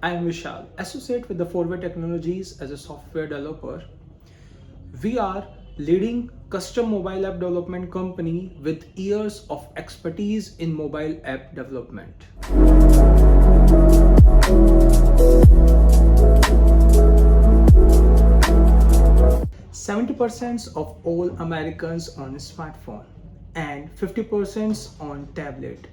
I am Vishal, associate with the Forward Technologies as a software developer. We are leading custom mobile app development company with years of expertise in mobile app development. 70% of all Americans on smartphone and 50% on tablet.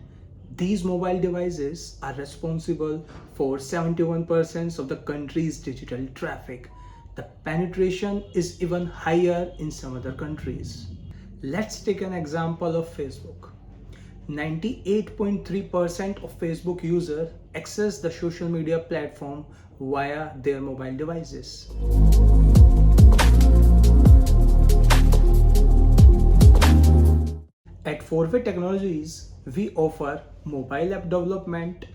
These mobile devices are responsible for 71% of the country's digital traffic. The penetration is even higher in some other countries. Let's take an example of Facebook. 98.3% of Facebook users access the social media platform via their mobile devices. At Forward Technologies, we offer mobile app development.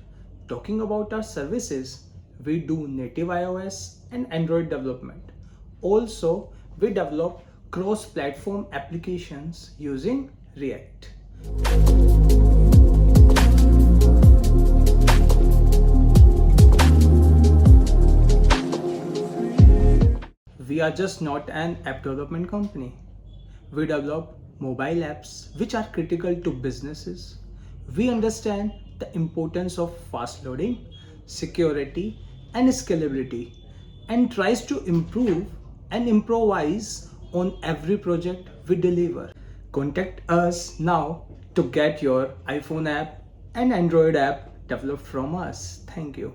Talking about our services, we do native iOS and Android development. Also, we develop cross-platform applications using React. We are just not an app development company. We develop mobile apps which are critical to businesses. We understand the importance of fast loading, security, and scalability, and tries to improve and improvise on every project we deliver. Contact us now to get your iPhone app and Android app developed from us. Thank you.